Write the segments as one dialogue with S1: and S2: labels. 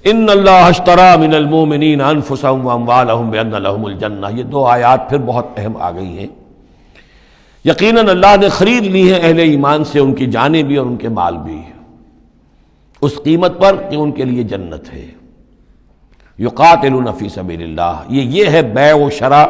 S1: ان اللہ اشتری من المؤمنین انفسهم واموالهم بان لهم الجنہ، یہ دو آیات پھر بہت اہم آ گئی ہیں۔ یقیناً اللہ نے خرید لی ہے اہل ایمان سے ان کی جانیں بھی اور ان کے مال بھی، اس قیمت پر کہ ان کے لیے جنت ہے۔ یقاتلون فی سبیل اللہ، یہ ہے بیع و شراء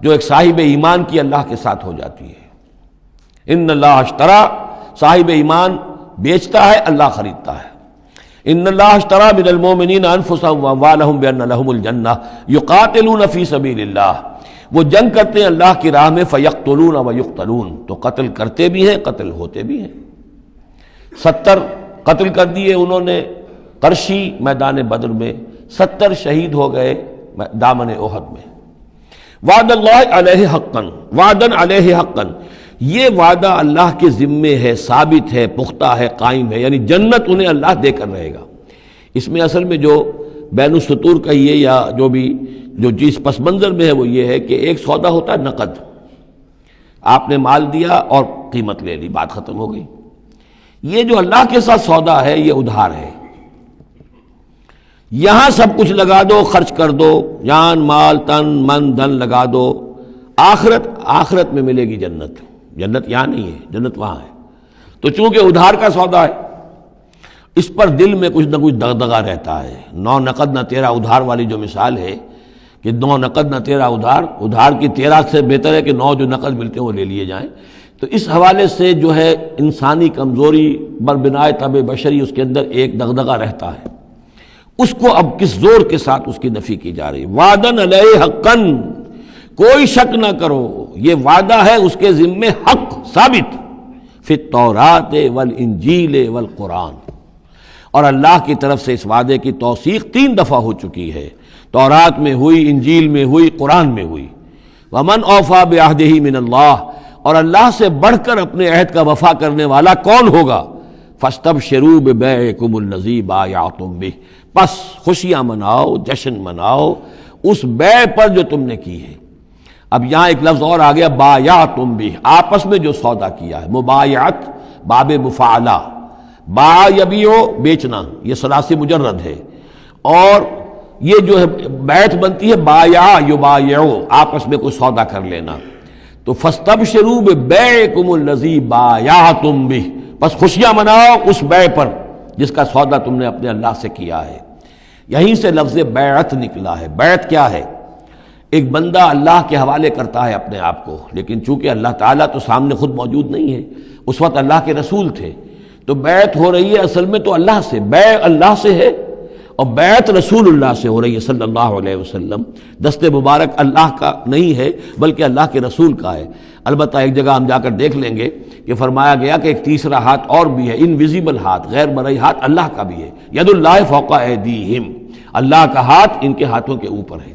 S1: جو ایک صاحب ایمان کی اللہ کے ساتھ ہو جاتی ہے۔ ان اللہ اشتری، صاحب ایمان بیچتا ہے، اللہ خریدتا ہے۔ ان اللہ اشتری من المؤمنین انفسهم واموالهم بان لهم الجنہ یقاتلون فی سبیل اللہ، وہ جنگ کرتے ہیں اللہ کی راہ میں، فیقتلون ویقتلون، تو قتل کرتے بھی ہیں قتل ہوتے بھی ہیں۔ 70 قتل کر دیے انہوں نے قرشی میدان بدر میں، 70 شہید ہو گئے دامن احد میں۔ وعد اللہ علیہ حقا، وعدن علیہ حقا، یہ وعدہ اللہ کے ذمے ہے، ثابت ہے، پختہ ہے، قائم ہے، یعنی جنت انہیں اللہ دے کر رہے گا۔ اس میں اصل میں جو بین السطور کہیے یا جو چیز پس منظر میں ہے وہ یہ ہے کہ ایک سودا ہوتا ہے نقد، آپ نے مال دیا اور قیمت لے لی، بات ختم ہو گئی۔ یہ جو اللہ کے ساتھ سودا ہے یہ ادھار ہے، یہاں سب کچھ لگا دو، خرچ کر دو، جان مال تن من دھن لگا دو، آخرت میں ملے گی جنت۔ جنت یہاں نہیں ہے، جنت وہاں ہے۔ تو چونکہ ادھار کا سودا ہے، اس پر دل میں کچھ نہ کچھ دغدغہ رہتا ہے۔ نو نقد نہ تیرا ادھار والی جو مثال ہے کہ 9 نقد نہ تیرا ادھار، ادھار کی 13 سے بہتر ہے کہ 9 جو نقد ملتے ہیں وہ لے لیے جائیں۔ تو اس حوالے سے جو ہے انسانی کمزوری بربنائے طبع بشری، اس کے اندر ایک دغدغہ رہتا ہے، اس کو اب کس زور کے ساتھ اس کی نفی کی جا رہی ہے۔ وعدن علیہ حقا، کوئی شک نہ کرو یہ وعدہ ہے اس کے ذمے حق ثابت، فی التوراۃ والانجیل والقرآن، اور اللہ کی طرف سے اس وعدے کی توثیق 3 دفعہ ہو چکی ہے، تورات میں ہوئی، انجیل میں ہوئی، قرآن میں ہوئی۔ ومن اوفی بعہدہ من اللہ، اور اللہ سے بڑھ کر اپنے عہد کا وفا کرنے والا کون ہوگا؟ فاستبشروا ببیعکم الذی بایعتم بہ، پس خوشیاں مناؤ، جشن مناؤ اس بیع پر جو تم نے کی ہے۔ اب یہاں ایک لفظ اور آ گیا، بایعتم بہ، آپس میں جو سودا کیا ہے، مبایعت باب مفاعلہ، باع یبیع بیچنا، یہ ثلاثی مجرد ہے، اور یہ جو ہے بیعت بنتی ہے بایع یبایع، آپس میں کوئی سودا کر لینا۔ تو فاستبشروا ببیعکم الذی بایعتم بہ، بس خوشیاں مناؤ اس بیع پر جس کا سودا تم نے اپنے اللہ سے کیا ہے۔ یہیں سے لفظ بیعت نکلا ہے۔ بیعت کیا ہے؟ ایک بندہ اللہ کے حوالے کرتا ہے اپنے آپ کو، لیکن چونکہ اللہ تعالیٰ تو سامنے خود موجود نہیں ہے، اس وقت اللہ کے رسول تھے، تو بیعت ہو رہی ہے اصل میں تو اللہ سے، بیع اللہ سے ہے اور بیعت رسول اللہ سے ہو رہی ہے صلی اللہ علیہ وسلم۔ دست مبارک اللہ کا نہیں ہے بلکہ اللہ کے رسول کا ہے۔ البتہ ایک جگہ ہم جا کر دیکھ لیں گے کہ فرمایا گیا کہ ایک تیسرا ہاتھ اور بھی ہے، انویزیبل ہاتھ، غیر مرئی ہاتھ اللہ کا بھی ہے، ید اللہ فوق ایدیہم، اللہ کا ہاتھ ان کے ہاتھوں کے اوپر ہے۔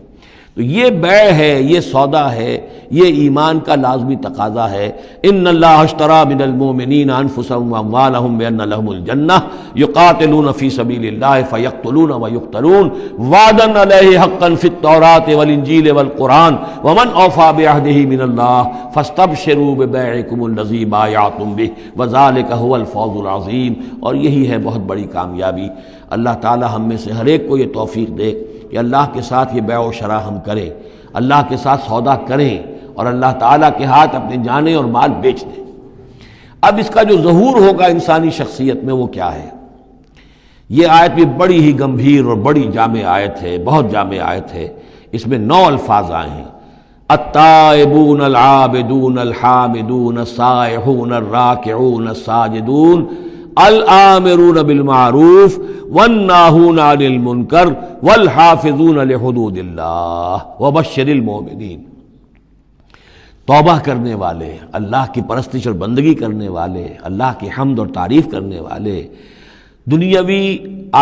S1: تو یہ بیع ہے، یہ سودا ہے، یہ ایمان کا لازمی تقاضا ہے۔ ان اللہ اشتری من المؤمنین انفسهم واموالهم بان لهم الجنہ یقاتلون فی سبیل اللہ فیقتلون ویقتلون وعدا علیہ حقا فی التوراۃ والانجیل والقرآن ومن اوفی بعہدہ من اللہ فاستبشروا ببیعکم الذی بایعتم بہ وذلک هو الفوز العظیم۔ اور یہی ہے بہت بڑی کامیابی۔ اللہ تعالی ہم میں سے ہر ایک کو یہ توفیق دے کہ اللہ کے ساتھ یہ بیع و شراء ہم کریں، اللہ کے ساتھ سودا کریں اور اللہ تعالیٰ کے ہاتھ اپنے جانیں اور مال بیچ دیں۔ اب اس کا جو ظہور ہوگا انسانی شخصیت میں وہ کیا ہے؟ یہ آیت بھی بڑی ہی گمبھیر اور بڑی جامع آیت ہے، بہت جامع آیت ہے۔ اس میں 9 الفاظ آئے ہیں، التائبون العابدون الحامدون السائحون الراکعون الساجدون الآمرون بالمعروف والناہون عن المنکر والحافظون لحدود اللہ وبشر المؤمنین۔ توبہ کرنے والے، اللہ کی پرستش اور بندگی کرنے والے، اللہ کی حمد اور تعریف کرنے والے، دنیاوی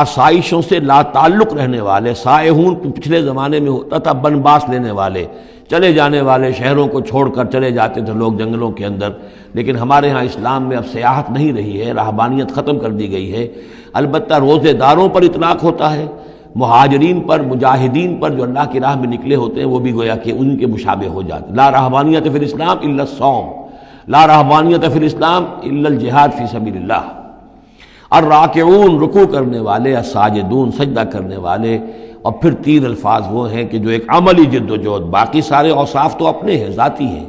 S1: آسائشوں سے لا تعلق رہنے والے، سائحون پچھلے زمانے میں ہوتا تھا بنباس لینے والے، چلے جانے والے، شہروں کو چھوڑ کر چلے جاتے تھے لوگ جنگلوں کے اندر، لیکن ہمارے ہاں اسلام میں اب سیاحت نہیں رہی ہے، رہبانیت ختم کر دی گئی ہے۔ البتہ روزے داروں پر اطلاق ہوتا ہے، مہاجرین پر، مجاہدین پر جو اللہ کی راہ میں نکلے ہوتے ہیں وہ بھی گویا کہ ان کے مشابہ ہو جاتے۔ لا رہبانیت فی الاسلام الا الصوم، لا رہبانیت فی الاسلام الا الجہاد فی سبیل اللہ۔ الراکعون رکوع کرنے والے، الساجدون سجدہ کرنے والے. اور پھر 3 الفاظ وہ ہیں کہ جو ایک عملی جد و جہد، باقی سارے اوصاف تو اپنے ہیں، ذاتی ہیں،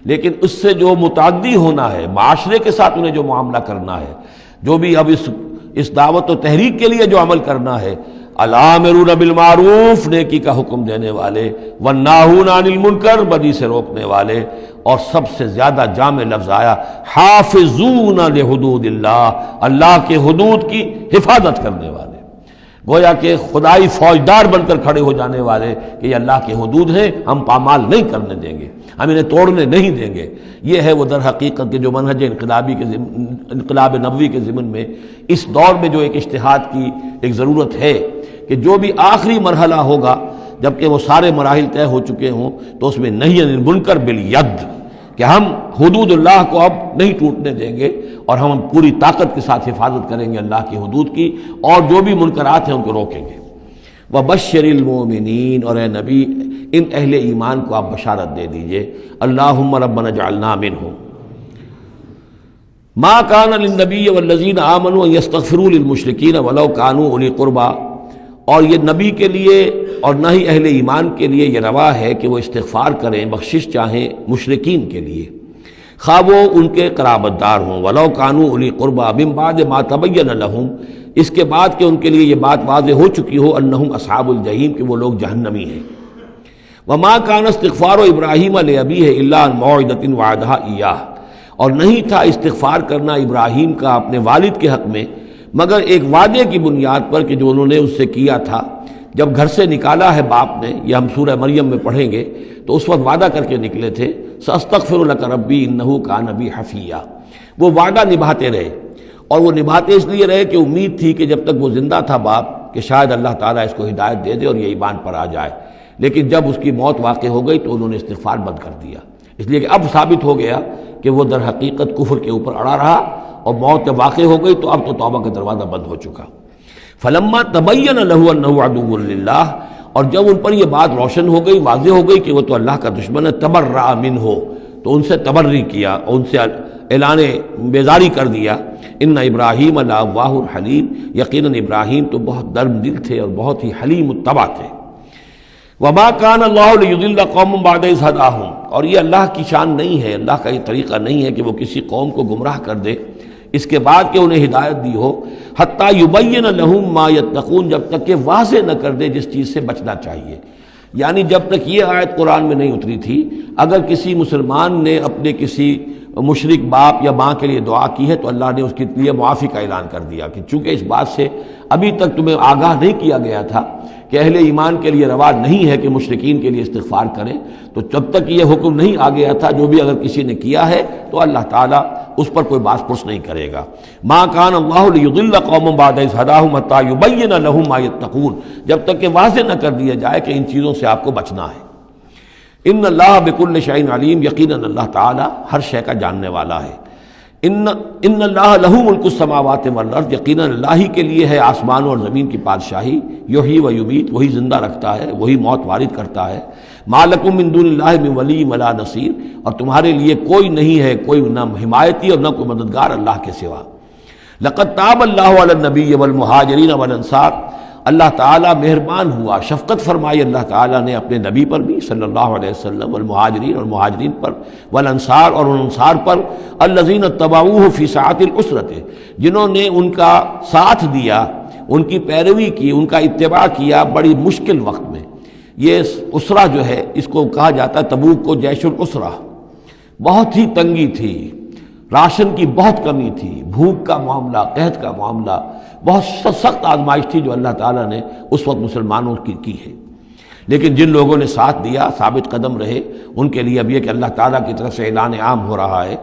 S1: لیکن اس سے جو متعدی ہونا ہے، معاشرے کے ساتھ انہیں جو معاملہ کرنا ہے، جو بھی اب اس دعوت و تحریک کے لیے جو عمل کرنا ہے، الامرون بالمعروف نیکی کا حکم دینے والے، والناہون عن المنکر بدی سے روکنے والے، اور سب سے زیادہ جامع لفظ آیا حافظون لحدود اللہ، اللہ کے حدود کی حفاظت کرنے والے. گویا کہ خدائی فوجدار بن کر کھڑے ہو جانے والے کہ یہ اللہ کے حدود ہیں، ہم پامال نہیں کرنے دیں گے، ہم انہیں توڑنے نہیں دیں گے. یہ ہے وہ در حقیقت کے جو منہج انقلاب نبوی کے ضمن میں اس دور میں جو ایک اجتہاد کی ایک ضرورت ہے کہ جو بھی آخری مرحلہ ہوگا جبکہ وہ سارے مراحل طے ہو چکے ہوں تو اس میں نہی عن المنکر بالید، کہ ہم حدود اللہ کو اب نہیں ٹوٹنے دیں گے اور ہم پوری طاقت کے ساتھ حفاظت کریں گے اللہ کی حدود کی، اور جو بھی منکرات ہیں ان کو روکیں گے. وبشر المؤمنین، اور اے نبی ان اہل ایمان کو آپ بشارت دے دیجئے. اللہم ربنا اجعلنا منہم. ما کان للنبی والذین آمنوا ان یستغفروا للمشرکین ولو کانوا اولی قربی، اور یہ نبی کے لیے اور نہ ہی اہل ایمان کے لیے یہ روا ہے کہ وہ استغفار کریں، بخشش چاہیں مشرکین کے لیے، خواہ وہ ان کے قرابت دار ہوں. ولو کانوا اولی قربی من بعد ما تبین لہم، اس کے بعد کہ ان کے لیے یہ بات واضح ہو چکی ہو، انہم اصحاب الجحیم، کہ وہ لوگ جہنمی ہیں. وما کان استغفار ابراہیم لابیہ الا عن موعدۃ وعدہا ایاہ، اور نہیں تھا استغفار کرنا ابراہیم کا اپنے والد کے حق میں مگر ایک وعدے کی بنیاد پر کہ جو انہوں نے اس سے کیا تھا جب گھر سے نکالا ہے باپ نے. یہ ہم سورہ مریم میں پڑھیں گے تو اس وقت وعدہ کر کے نکلے تھے، ساستغفر لک ربی انہ کان بی حفیہ. وہ وعدہ نبھاتے رہے، اور وہ نبھاتے اس لیے رہے کہ امید تھی کہ جب تک وہ زندہ تھا باپ کہ شاید اللہ تعالیٰ اس کو ہدایت دے دے اور یہ ایمان پر آ جائے. لیکن جب اس کی موت واقع ہو گئی تو انہوں نے استغفار بند کر دیا، اس لیے کہ اب ثابت ہو گیا کہ وہ در حقیقت کفر کے اوپر اڑا رہا، اور موت جب واقع ہو گئی تو اب تو توبہ کا دروازہ بند ہو چکا. فلما تبین لہ انہ عدو للہ، اور جب ان پر یہ بات روشن ہو گئی، واضح ہو گئی کہ وہ تو اللہ کا دشمن ہے، تبرأ منہ، تو ان سے تبری کیا، ان سے اعلان بیزاری کر دیا. ان ابراہیم لأواہ حلیم، یقیناً ابراہیم تو بہت نرم دل تھے اور بہت ہی حلیم الطبع تھے. وما کان اللہ لیضل قوما بعد اذ ھداھم، اور یہ اللہ کی شان نہیں ہے، اللہ کا یہ طریقہ نہیں ہے کہ وہ کسی قوم کو گمراہ کر دے اس کے بعد کہ انہیں ہدایت دی ہو، حتیٰ یبین لہم ما یتقون، جب تک کہ واضح نہ کر دے جس چیز سے بچنا چاہیے. یعنی جب تک یہ آیت قرآن میں نہیں اتری تھی، اگر کسی مسلمان نے اپنے کسی مشرک باپ یا ماں کے لیے دعا کی ہے تو اللہ نے اس کے لیے معافی کا اعلان کر دیا کہ چونکہ اس بات سے ابھی تک تمہیں آگاہ نہیں کیا گیا تھا کہ اہل ایمان کے لیے روا نہیں ہے کہ مشرکین کے لیے استغفار کریں، تو جب تک یہ حکم نہیں آ گیا تھا جو بھی اگر کسی نے کیا ہے تو اللہ تعالیٰ اس پر کوئی باس پرس نہیں کرے گا. ما کان اللہ لیضل قوما بعد اذ ھداھم حتیٰ یبین لہم ما یتقون، جب تک کہ واضح نہ کر دیا جائے کہ ان چیزوں سے آپ کو بچنا ہے. ان اللہ بکل شیء علیم، یقیناً اللہ تعالیٰ ہر شے کا جاننے والا ہے. ان اللہ لہ ملک السماوات والارض، یقیناً اللہ ہی کے لیے ہے آسمانوں اور زمین کی بادشاہی. یحیی و یمیت، وہی زندہ رکھتا ہے، وہی موت وارد کرتا ہے. ما لکم من دون اللہ من ولی ولا نصیر، اور تمہارے لیے کوئی نہیں ہے، کوئی نہ حمایتی اور نہ کوئی مددگار اللہ کے سوا. لقد تاب اللہ علی النبی والمہاجرین والانصار، اللہ تعالیٰ مہربان ہوا، شفقت فرمائی اللہ تعالیٰ نے اپنے نبی پر بھی صلی اللہ علیہ وسلم، والمہاجرین اور مہاجرین پر، والانصار اور ان انصار پر، الذین اتبعوہ فی ساعۃ العسرۃ، جنہوں نے ان کا ساتھ دیا، ان کی پیروی کی، ان کا اتباع کیا بڑی مشکل وقت میں. یہ اسرہ جو ہے اس کو کہا جاتا ہے تبوک کو جیش الاسرہ. بہت ہی تنگی تھی، راشن کی بہت کمی تھی، بھوک کا معاملہ، قحط کا معاملہ، بہت سخت آزمائش تھی جو اللہ تعالیٰ نے اس وقت مسلمانوں کی ہے. لیکن جن لوگوں نے ساتھ دیا، ثابت قدم رہے، ان کے لیے اب یہ کہ اللہ تعالیٰ کی طرف سے اعلان عام ہو رہا ہے.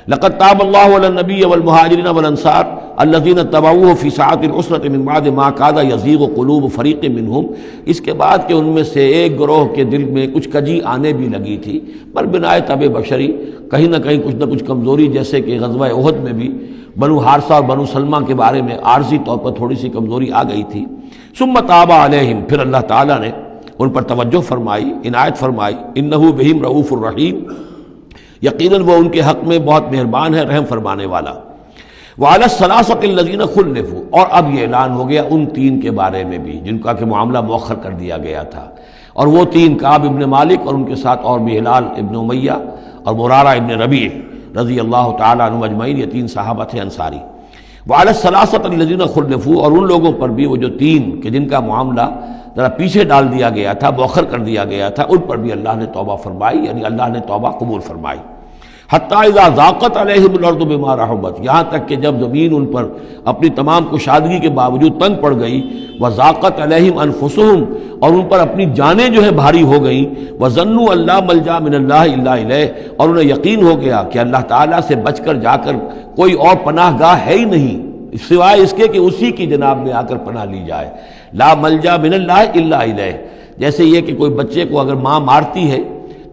S1: لقد تاب اللہ علی النبی والمہاجرین والانصار الذین اتبعوہ فی ساعۃ العسرۃ من بعد ما کاد یزیغ قلوب فریق منہم، اس کے بعد کہ ان میں سے ایک گروہ کے دل میں کچھ کجی آنے بھی لگی تھی، پر بنائے طبع بشری، کہیں نہ کچھ کمزوری، جیسے کہ غزوہ احد میں بھی بنو حارثہ اور بنو سلمہ کے بارے میں عارضی طور پر تھوڑی سی کمزوری آ گئی تھی. ثم تاب علیہم، پھر اللہ تعالیٰ نے ان پر توجہ فرمائی، عنایت فرمائی. انہ بہم رؤوف الرحیم، یقیناً وہ ان کے حق میں بہت مہربان ہے، رحم فرمانے والا. وعلی الثلاثۃ الذین خلفوا، اور اب یہ اعلان ہو گیا ان تین کے بارے میں بھی جن کا کہ معاملہ مؤخر کر دیا گیا تھا، اور وہ تین کعب ابن مالک اور ان کے ساتھ اور بھی ہلال ابن امیہ اور مرارہ ابن ربیع رضی اللہ تعالیٰ عنہم اجمعین، یہ تین صحابہ تھے انصاری۔ وعلی الثلاثۃ الذین خلفوا، اور ان لوگوں پر بھی وہ جو تین کہ جن کا معاملہ ذرا پیچھے ڈال دیا گیا تھا، مؤخر کر دیا گیا تھا، ان پر بھی اللہ نے توبہ فرمائی، یعنی اللہ نے توبہ قبول فرمائی۔ حتیٰ اذا ضاقت علیہم الارض بما رحبت، یہاں تک کہ جب زمین ان پر اپنی تمام کشادگی کے باوجود تنگ پڑ گئی، وضاقت علیہم انفسہم، اور ان پر اپنی جانیں جو ہے بھاری ہو گئیں، وظنوا ان لا ملجا من اللہ الا الیہ، اور انہیں یقین ہو گیا کہ اللہ تعالیٰ سے بچ کر جا کر کوئی اور پناہ گاہ ہے ہی نہیں سوائے اس کے کہ اسی کی جناب میں آ کر پناہ لی جائے۔ لا ملجا من اللہ الا الیہ، جیسے یہ کہ کوئی بچے کو اگر ماں مارتی ہے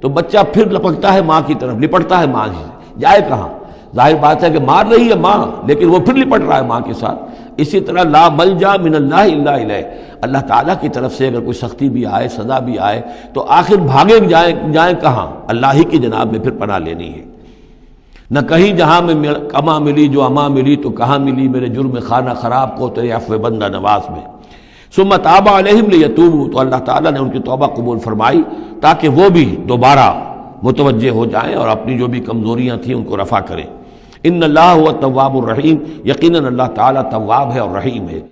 S1: تو بچہ پھر لپکتا ہے ماں کی طرف، لپٹتا ہے ماں سے، جائے کہاں؟ ظاہر بات ہے کہ مار رہی ہے ماں لیکن وہ پھر لپٹ رہا ہے ماں کے ساتھ۔ اسی طرح لا ملجا من اللہ الا الیہ، اللہ تعالیٰ کی طرف سے اگر کوئی سختی بھی آئے، سزا بھی آئے، تو آخر بھاگیں جائیں کہاں؟ اللہ ہی کی جناب میں پھر پناہ لینی ہے۔ نہ کہیں جہاں میں کما ملی جو اما ملی، تو کہاں ملی میرے جرم خانہ خراب کو تیرے عفو بندہ نواز میں۔ ثم تاب علیہم لیتوبوا، تو اللہ تعالیٰ نے ان کی توبہ قبول فرمائی تاکہ وہ بھی دوبارہ متوجہ ہو جائیں اور اپنی جو بھی کمزوریاں تھیں ان کو رفع کریں۔ ان اللہ هو التواب الرحیم، یقیناً اللہ تعالیٰ تواب ہے اور رحیم ہے۔